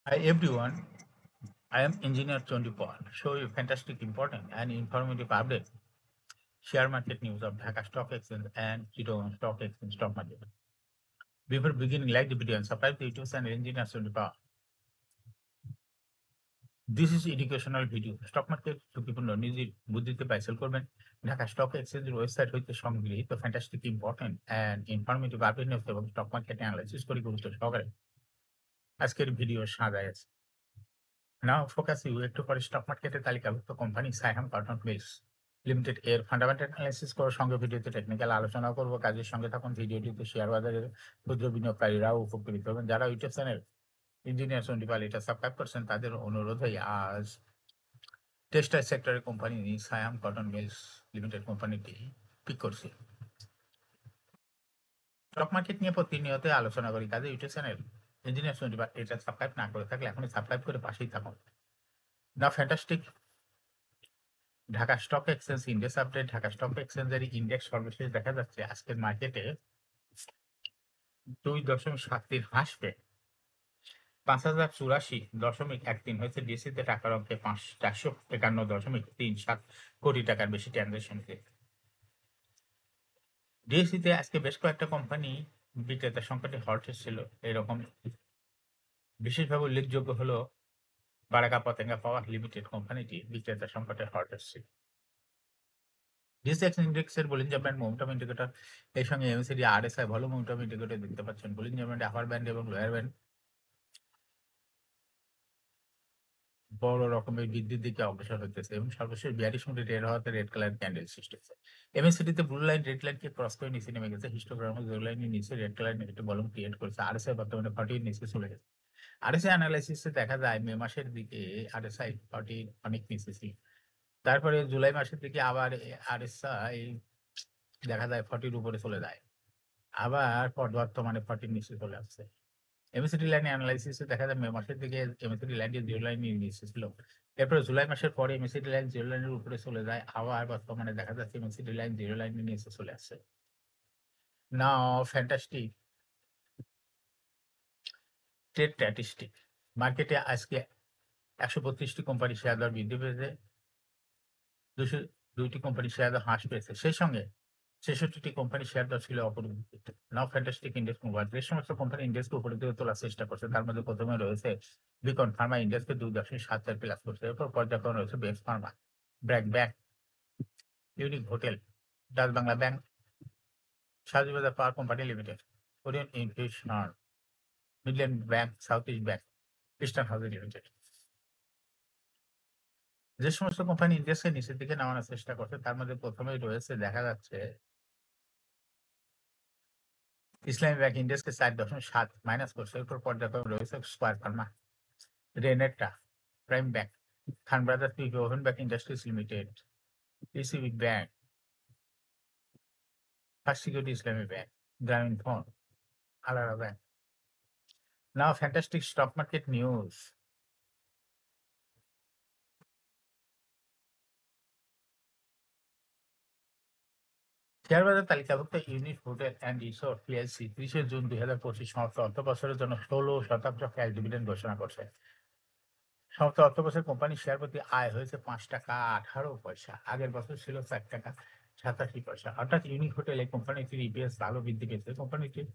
Hi everyone, I am Engineer Chondipal. Show you fantastic, important and informative update. Share market news of Dhaka Stock Exchange and Chittagong Stock Exchange stock market. Before beginning, like the video and subscribe to YouTube channel Engineer Chondipal. This is educational video. Stock market ঝুঁকিপূর্ণ নিজের বুদ্ধিতে বাইসেল করবেন Dhaka stock এক্সচেঞ্জের website হইতে সংগৃহীত fantastic important and informative update news এবং stock market analysis করে গুরুত্ব সহকারে আজকের ভিডিও সাজায় আছে। Now focus you একটু পরে স্টক মার্কেটের তালিকাভুক্ত company Saiham cotton mills limited এর ফান্ডামেন্টাল অ্যানালাইসিস করার সঙ্গে ভিডিওতে টেকনিক্যাল আলোচনা করব। কাজের সঙ্গে থাকুন। ভিডিওটিতে শেয়ার বাজারের ক্ষুদ্র বিনিয়োগকারীরাও উপকৃত হবেন। যারা ইউটিউব চ্যানেল ইঞ্জিনিয়ার চন্ডিপাল এটা সাবস্ক্রাইব করছেন তাদের অনুরোধেই আজ টেক্সটাইল সেক্টরের company Saiham cotton mills limited কোম্পানিটি পিক করছে। স্টক মার্কেট নিয়ে প্রতিনিয়ত আলোচনা করি। কাজে ইউটিউব চ্যানেল ইঞ্জিনিয়ার চন্ডিপাল এটা সাবস্ক্রাইব না করে থাকলে এখনই সাবস্ক্রাইব করে পাশেই থাকুন। না fantastic Dhaka stock exchange index update. Dhaka stock এক্সচেঞ্জের ইন্ডেক্স সর্বশেষ দেখা যাচ্ছে আজকের মার্কেটে 2.73 হ্রাস পেয়ে 5,084.13 হয়েছে। ডিএসসিতে টাকার অঙ্কে 451.37 কোটি টাকার বেশি ট্রানজাকশন। ডিএসসিতে আজকে বেশ কয়েকটা কোম্পানি বিক্রেতা সংকটে হল্ট ছিল। এরকম বিশেষভাবে উল্লেখযোগ্য হলো বারাকা পতেঙ্গা পাওয়ার লিমিটেড কোম্পানিটি বিক্রেতা সংকটে হল্ট ছিল। ডিএসএক্স ইন্ডেক্সের বলিঞ্জার ব্যান্ড মোমেন্টাম ইন্ডিকেটর এর সঙ্গে MACD RSI volume momentum indicator দেখতে পাচ্ছেন। বলিঞ্জার ব্যান্ড আপার ব্যান্ড এবং লোয়ার ব্যান্ড বড় রকমের বৃদ্ধির দিকে অগ্রসর হতেছে এবং সর্বশেষ 42 মিনিট রেড হওয়াতে রেড কালার ক্যান্ডেল সৃষ্টি হয়েছে। এমএসিডিতে ব্লু লাইন রেড লাইনকে ক্রস করে নিচে নেমে গেছে। হিস্টোগ্রামে ব্লু লাইনের নিচে red colour negative volume create করেছে। আরএসআই বর্তমানে 40 নিচে চলে গেছে। আরএসআই অ্যানালাইসিসে দেখা যায় মে মাসের দিকে আরএসআই 40 অনেক নিচে ছিল। তারপরে জুলাই মাসের দিকে আবার আরএসআই দেখা যায় 40 উপরে চলে যায়। আবার বর্তমানে 40 নিচে চলে আসছে। এমএসিডি লাইন অ্যানালাইসিসে দেখা যায় মে মাসের দিকে এমএসিডি লাইনটি জিরো লাইনের নিচে ছিল। এরপরে জুলাই মাসের পরে এমএসিডি লাইন জিরো লাইনের উপরে চলে যায়। আবার বর্তমানে দেখা যাচ্ছে এমএসিডি লাইন জিরো লাইনের নিচে চলে আসছে। নাও ফ্যান্টাস্টিক ট্রেড স্ট্যাটিস্টিক। মার্কেটে আজকে 132টি কোম্পানি শেয়ার দর বৃদ্ধি পেয়েছে, 202টি কোম্পানি শেয়ার দর হ্রাস পেয়েছে। সেই সঙ্গে 66টি কোম্পানি শেয়ার দর ছিল অপরিবর্তিত। নাও ফ্যান্টাস্টিক ইন্ডেক্স মোবাইল যে সমস্ত কোম্পানি ইন্ডেক্সকে উপরে দিকে তোলার চেষ্টা করছে তার মধ্যে প্রথমে রয়েছে বিকন ফার্মা ইন্ডেক্সকে 2.74 প্লাস করছে। এরপর পর্যায়ক্রমে রয়েছে বেক্স pharma, BRAC bank, unique hotel, Dutch Bangla bank, সাজুবাজার পাওয়ার কোম্পানি লিমিটেড, ওরিয়ন ইনফিউশনার, Midland bank, South East bank, Eastern housing limited. যে সমস্ত কোম্পানি ইন্ডেক্সকে নিচের দিকে নামানোর চেষ্টা করছে তার মধ্যে প্রথমেই রয়েছে দেখা যাচ্ছে ইসলামী ব্যাংক ইন্ডেক্সকে 4.7 মাইনাস করছে। এরপর পর্যায়ক্রমে রয়েছে Square pharma, Renata, Prime bank, Khan brothers PP, ওভেন bank industries limited, PCB bank, first security Islami bank, Grameen phone, আলাদা bank. Now fantastic stock market news. Share বাজার তালিকাভুক্ত unit hotel and resort PLC 30 June 2025 সমাপ্ত অর্থ বছরের জন্য 16% ক্যাশ ডিভিডেন্ড ঘোষণা করছে। সমাপ্ত অর্থ বছরে কোম্পানির শেয়ার প্রতি আয় হয়েছে 5 টাকা 18 পয়সা। আগের বছর ছিল 4 টাকা 87 পয়সা। অর্থাৎ ইউনিক হোটেল এই কোম্পানিটির ইপিএস ভালো বৃদ্ধি পেয়েছে। কোম্পানিটির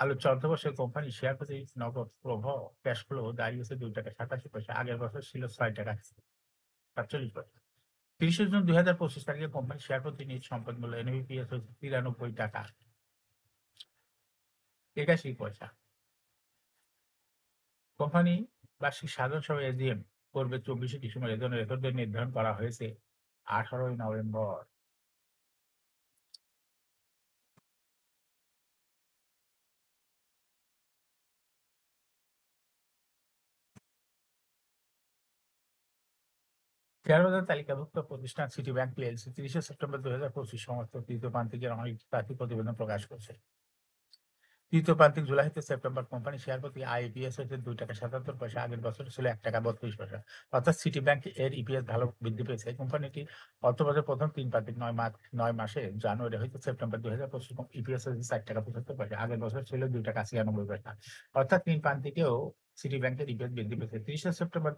আলোচ্য অর্থ বছরে কোম্পানি শেয়ার প্রতি নগদ প্রবাহ ক্যাশ ফ্লো দাঁড়িয়েছে 2 টাকা 87 পয়সা। আগের বছর ছিল 6 টাকা 47 পয়সা। 30 জুন 2025 তারিখে কোম্পানির শেয়ার প্রতি নিজ সম্পদ মূল্য এনভিপিএস হয়েছে 93 টাকা 81 পয়সা। কোম্পানি বার্ষিক সাধারণ সভা এজিএম করবে 24 ডিসেম্বর। এজন্য রেকর্ড ডেট নির্ধারণ করা হয়েছে 18 নভেম্বর। শেয়ার বাজার তালিকাভুক্ত প্রতিষ্ঠান সিটি ব্যাংক পিএলসি 30 সেপ্টেম্বর 2025 সমস্ত তৃতীয় প্রান্তিকের অনেক প্রার্থী প্রতিবেদন প্রকাশ করছে। তৃতীয় প্রান্তিক জুলাই হতে সেপ্টেম্বর কোম্পানি শেয়ার প্রতি ইপিএস হচ্ছে ৳2.77, আগের বছর ছিল ৳1.32। অর্থাৎ সিটি ব্যাংক এর ইপিএস ভালো বৃদ্ধি পেয়েছে। এই কোম্পানিটি অর্থবছরের প্রথম ৩ প্রান্তিক ৯ মাসে জানুয়ারি হইতে সেপ্টেম্বর ২০২৫ ইপিএস হচ্ছে ৳4.৭৫, আগের বছর ছিল ৳2.৯৬। অর্থাৎ ৩ প্রান্তিকেও সিটি ব্যাংকের ইপিএস বৃদ্ধি পেয়েছে। ৩০ সেপ্টেম্বর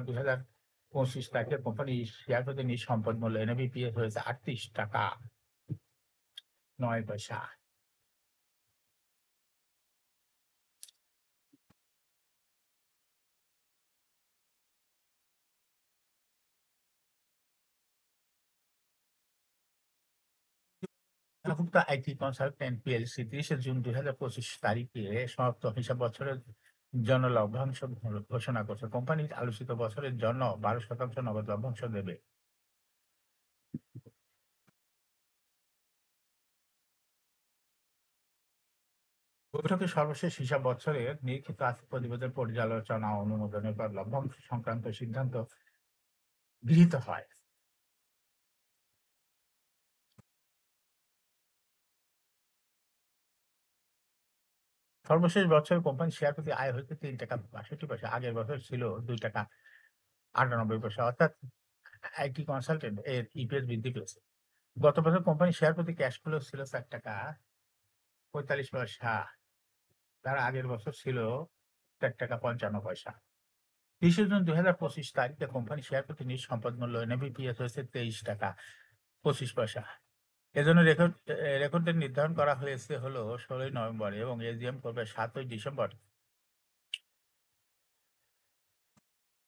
২০২৫ তারিখে কোম্পানির শেয়ার প্রতি নিজ সম্পদ মূল্য এনএভিপিএস হয়েছে ৳৩৮.৯। তালিকাভুক্ত আইটি কনসালটেন্ট পিএলসি ৩০ জুন ২০২৫ তারিখে সমাপ্ত হিসাব বছরের জন্য লভ্যাংশ ঘোষণা করছে। কোম্পানি আলোচিত বছরের জন্য ১২% নগদ লভ্যাংশ দেবে। বৈঠকে সর্বশেষ হিসাব বছরের নিরীক্ষিত আর্থিক প্রতিবেদন পর্যালোচনা ও অনুমোদনের পর লভ্যাংশ সংক্রান্ত সিদ্ধান্ত গৃহীত হয়। সর্বশেষ বছরে কোম্পানির শেয়ার প্রতি আয় হইতে ৳৩.৬২। আগের বছর ছিল ৳২.৯৮। অর্থাৎ আইটি কনসালটেন্ট এর ইপিএস বৃদ্ধি পেয়েছে। গত বছর কোম্পানির শেয়ার প্রতি ক্যাশ ফ্লো ছিল ৳৪.৪৫। তার আগের বছর ছিল ৳৪.৫৫। ৩০ জুন ২০২৫ তারিখে কোম্পানির শেয়ার প্রতি নিজ সম্পদ মূল্য এনএভিপিএস হয়েছে ৳২৩.২৫। এজন্য রেকর্ড ডেট নির্ধারণ করা হয়েছে হলো ১৬ই নভেম্বর এবং এজিএম করবে ৭ই ডিসেম্বর।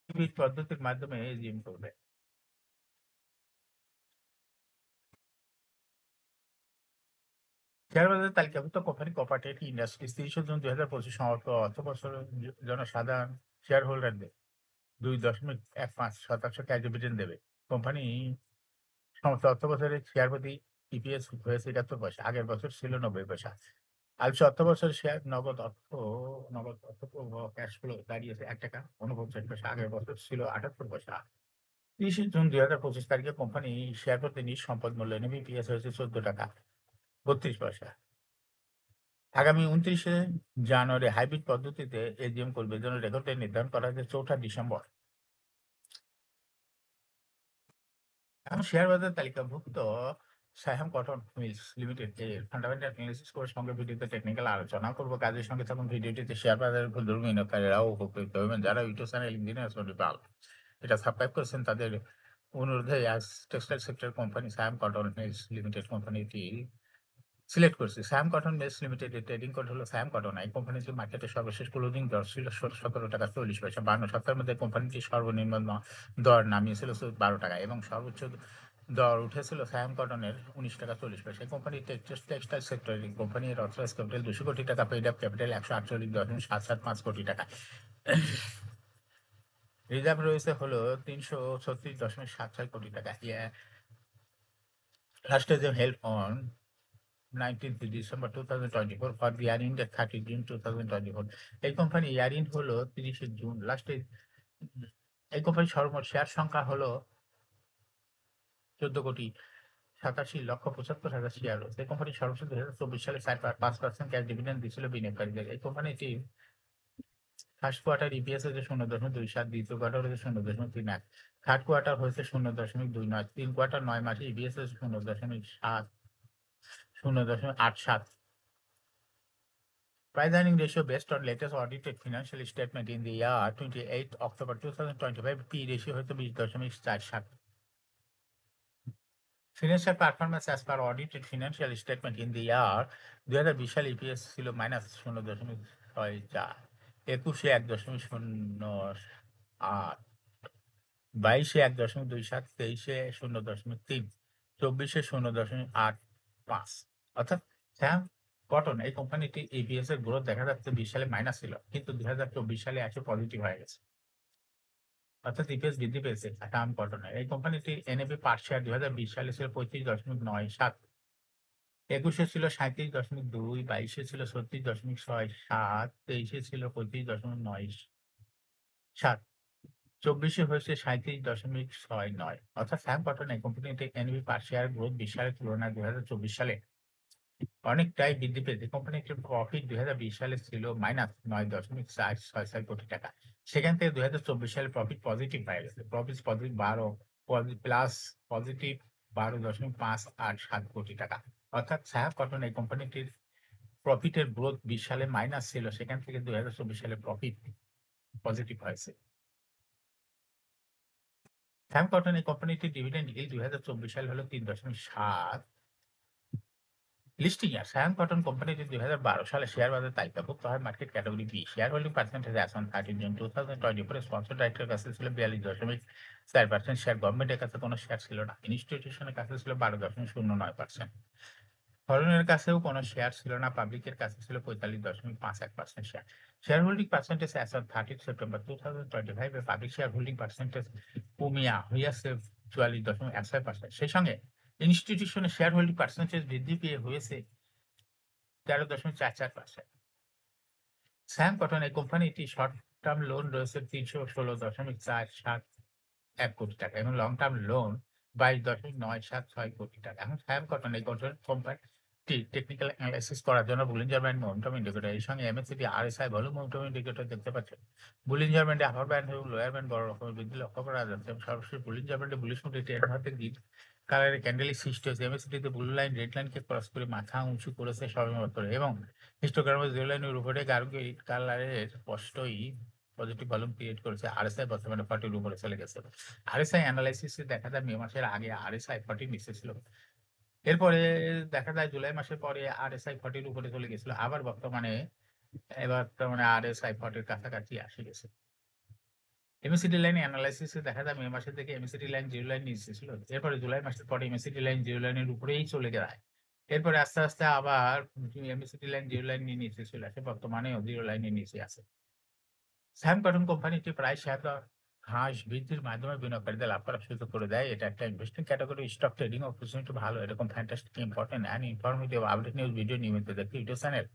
হাইব্রিড পদ্ধতির মাধ্যমে এজিএম করবে। শেয়ার বাজারে তালিকাভুক্ত কোম্পানি কোঅপারেটিভ ইন্ডাস্ট্রিজ ৩০ জুন ২০২৫ সমাপ্ত অর্থ বছরের জন্য সাধারণ শেয়ার হোল্ডারদের ২.১৫% ক্যাশ ডিভিডেন্ড দেবে। কোম্পানি সমস্ত অর্থবছরে শেয়ার প্রতি ইপিএস হয়েছে ৳৭১। আগের বছর ছিল ৳৯০। আলসি অর্থবছরের শেয়ার নগদ অর্থ প্রবাহ ক্যাশ ফ্লো দাঁড়িয়েছে ৳১.৪৯। আগের বছর ছিল ৳৭৮। ৩০ জুন ২০২৫ তারিখে কোম্পানি শেয়ার প্রতি নিজ সম্পদ মূল্য এনএভিপিএস হয়েছে ৳১৪.৩২। আগামী ২৯ জানুয়ারি হাইব্রিড পদ্ধতিতে এজিএম করবে। এজন্য রেকর্ড ডেট নির্ধারণ করা হয়েছে ৪ঠা ডিসেম্বর। এখন শেয়ার বাজারে তালিকাভুক্ত সায়াম কটন মিলস লিমিটেড এর ফান্ডামেন্টাল এনালাইসিস করে সঙ্গে ভিডিওতে টেকনিক্যাল আলোচনা করব। কাজের সঙ্গে থাকুন ভিডিওটিতে। শেয়ার বাজারের ক্ষুদ্র বিনিয়োগকারীরাও উপকৃত হবেন। যারা ইউটিউব চ্যানেল ইঞ্জিনিয়ার্স পাল এটা সাবস্ক্রাইব করেছেন তাদের অনুরোধে আজ textile sector company Saiham cotton mills limited কোম্পানিটি সিলেক্ট করছি। সায়াম কটন মিলস লিমিটেড এর ট্রেডিং কোড হলো সায়াম কটন। এই কোম্পানিটির মার্কেটে সর্বশেষ ক্লোজিং দর ছিল ৳১৭.৪০। ৫২ সপ্তাহের মধ্যে কোম্পানিটি সর্বনিম্ন দর নামিয়েছিল ৳১২ এবং সর্বোচ্চ দর উঠেছিল সায়াম কটনের ৳১৯.৪০। এই কোম্পানি টেক্সটাইল সেক্টরের কোম্পানি এর অথরাইজড ক্যাপিটাল ৳২০০ কোটি, পেইড আপ ক্যাপিটাল ৳১৪৮.৭৭৫ কোটি। রিজার্ভ রয়েছে হলো ৳৩৩৬.৭৬ কোটি। Last is held on 19th December 2024 for the year ended 30 June 2024। এই কোম্পানি ইয়ার এন্ড হলো 30 জুন। লাস্টে এই কোম্পানির সর্বমোট শেয়ার সংখ্যা হলো ১৪,৮৭,৭৫,০০০ শেয়ার রয়েছে। এই কোম্পানি সর্বশেষ ২০২৪ সালে ৫% ক্যাশ ডিভিডেন্ড দিয়েছিল বিনিয়োগকারীদের। এই কোম্পানিটি ফার্স্ট কোয়ার্টার ইপিএস হয়েছে ০.২৭, দ্বিতীয় কোয়ার্টার হয়েছে ০.৩১, থার্ড কোয়ার্টার হয়েছে ০.২৯, ৩ কোয়ার্টার ৯ মাসে ইপিএস হয়েছে ০.৮৭। Price earning ratio based on latest audited financial statement in the year 28th October 2025, P ratio হয়তো 20.47। Financial performance as per audited financial statement in the year ২০২০ সালে EPS ছিল -0.৬৪, ২১-এ ১.০৮, ২২-এ ১.২৭, ২৩-এ ০.৩, ২৪-এ ০.৮৫। অর্থাৎ Sam cotton এই কোম্পানিটি EPS এর growth দেখা যাচ্ছে ২০ সালে মাইনাস ছিল, কিন্তু ২০২৪ সালে এসে পজিটিভ হয়ে গেছে। অর্থাৎ ইপিএস বৃদ্ধি পেয়েছে স্যাম কটনের। এই কোম্পানিটি এনএভি পার শেয়ার ২০২০ সালে ছিল ৩৫.৯৭, ২১-এ ছিল ৩৭.২, ২২-এ ছিল ৩৬.৬৭, ২৩-এ ছিল ৩৫.৯৭, ২৪-এ হয়েছে ৩৭.৬৯। অর্থাৎ স্যাম কটন এই কোম্পানিটি এনএভি পার শেয়ার গ্রোথ ২০ সালের তুলনায় ২০২৪ সালে অনেকটাই বৃদ্ধি পেয়েছে। কোম্পানিটির প্রফিট ২০২০ সালে ছিল -৯.৪৬৬ কোটি টাকা। সেখান থেকে ২০২৪ সালে প্রফিট পজিটিভ হয়ে গেছে। প্রফিট পজিটিভ ১২ প্লাস পজিটিভ ১২.৫৮৭ কোটি টাকা। অর্থাৎ সাহাব কটন এই কোম্পানিটির প্রফিটের গ্রোথ ২০ সালে মাইনাস ছিল। সেখান থেকে ২০২৪ সালে প্রফিট পজিটিভ হয়েছে। সাহাব কটন এই কোম্পানিটির ডিভিডেন্ড yield ২০২৪ সালে হলো ৩.৭। লিস্টিং ইয়ার সায়ান কটন কোম্পানিটি ২০১২ সালে শেয়ার বাজারে তালিকাভুক্ত হয় market category B. Share holding percentage as on 13 June 2024 sponsor ডাইরেক্টরের কাছে ছিল ৪২.৪%। শেয়ার গভর্নমেন্টের কাছে কোনো শেয়ার ছিল না। ইনস্টিটিউশনের কাছে ছিল ১২.০৯%। ফরেনের কাছেও কোনো শেয়ার ছিল না। পাবলিকের কাছে ছিল ৪৫.৫১% share. Share holding percentage as on 30 September 2025 এ পাবলিক শেয়ার হোল্ডিং পার্সেন্টেজ কমিয়া হইয়াছে ৪৪.১৬%। সেই সঙ্গে ইনস্টিটিউশনের শেয়ার হোল্ডিং পার্সেন্টেজ বৃদ্ধি পেয়ে হয়েছে ১৩.৪৪%। স্যাম কটন এই কোম্পানিটি শর্ট টার্ম লোন রয়েছে ৩১৬.৪৭১ কোটি টাকা এবং লং টার্ম লোন ২২.৯৭৬ কোটি টাকা। এখন স্যাম কটন এই কোম্পানিটি টেকনিক্যাল এনালাইসিস করার জন্য বুলিঞ্জার ব্যান্ড মোমেন্টাম ইন্ডিকেটর এর সঙ্গে এমএসসিপি আরএসআই ভলিউম মোমেন্টাম ইন্ডিকেটর দেখতে পাচ্ছেন। বুলিঞ্জার ব্যান্ডে আপার ব্যান্ড এবং লোয়ার ব্যান্ড বড় রকমের বৃদ্ধি লক্ষ্য করা যাচ্ছে এবং সর্বশেষ বুলিঞ্জার ব্যান্ডে বুলিশ মুডে ট্রেড হতে গ্রিন কালারের ক্যান্ডেলের সৃষ্টি হয়েছে। এমএসসিপিতে ব্লু লাইন রেড লাইনকে ক্রস করে মাথা উঁচু করেছে সবেমাত্র এবং হিস্টোগ্রামের জিরো লাইনের উপরে গাঢ় কালারের স্পষ্টই পজিটিভ ভলিউম ক্রিয়েট করেছে। আরএসআই বর্তমানে 40 এর উপরে চলে গেছে। আরএসআই এনালাইসিসে দেখা যায় মে মাসের আগে আরএসআই 40 এর নিচে ছিল। এরপরে দেখা যায় জুলাই মাসের পরে আরএসআই 40 এর উপরে চলে গেছিল। আবার বর্তমানে আরএসআই 40 এর কাছাকাছি আসে গেছে। এমএসিডি লাইন এনালাইসিসে দেখা যায় মে মাসের দিকে এমএসিডি লাইন জিরো লাইন নিচে ছিল। এরপরে জুলাই মাসের পরে এমএসিডি লাইন জিরো লাইনের উপরেই চলে যায়। এরপরে আস্তে, আস্তে আবার এমএসিডি লাইন জিরো লাইন নিয়ে নিচে চলে আসে। বর্তমানেও জিরো লাইনের নিচে আছে। স্যাম কটন কোম্পানিটি প্রায় শেয়ার হ্রাস বৃদ্ধির মাধ্যমে বিনিয়োগকারীদের লাভ করার সুযোগ করে দেয়। এটা একটা investing category. Stock trading opportunity ভালো। এরকম fantastic important and informative update news video নিয়মিত দেখতে ইউটিউব চ্যানেল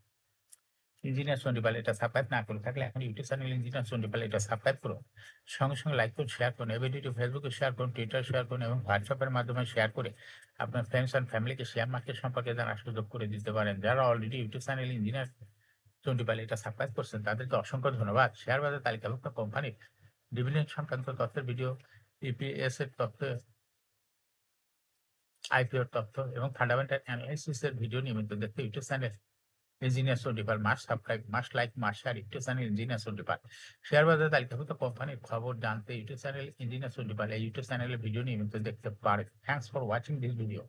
ইঞ্জিনিয়ার সন্ডিপাল এটা সাবস্ক্রাইব না করে থাকলে এখন ইউটিউব চ্যানেল ইঞ্জিনিয়ার সন্ডিপাল এটা সাবস্ক্রাইব করুন। সঙ্গে, সঙ্গে লাইক করুন, শেয়ার করুন। এই ভিডিওটি ফেসবুকে শেয়ার করুন, টুইটারে শেয়ার করুন এবং হোয়াটসঅ্যাপের মাধ্যমে শেয়ার করে আপনার ফ্রেন্ডস অ্যান্ড ফ্যামিলিকে শেয়ার মার্কেট সম্পর্কে জানার সুযোগ করে দিতে পারেন। যারা অলরেডি ইউটিউব চ্যানেল ইঞ্জিনিয়ার সন্ডিপাল এটা সাবস্ক্রাইব করছেন তাদেরকে অসংখ্য ধন্যবাদ। শেয়ার বাজার তালিকাভুক্ত কোম্পানির ডিভিডেন্ড সংক্রান্ত তথ্যের ভিডিও, ইপিএস এর তথ্য, আইপিওর তথ্য এবং ফান্ডামেন্টাল অ্যানালাইসিস এর ভিডিও নিয়মিত দেখতে YouTube channel engineer Sandipal must subscribe, must like, must share YouTube channel engineer Sandipal. Share বাজার তালিকাভুক্ত কোম্পানির খবর জানতে ইউটিউব চ্যানেল ইঞ্জিনিয়ার সন্ডিপাল এই ইউটিউব চ্যানেলের ভিডিও নিয়মিত দেখতে পারেন। Thanks for watching this video.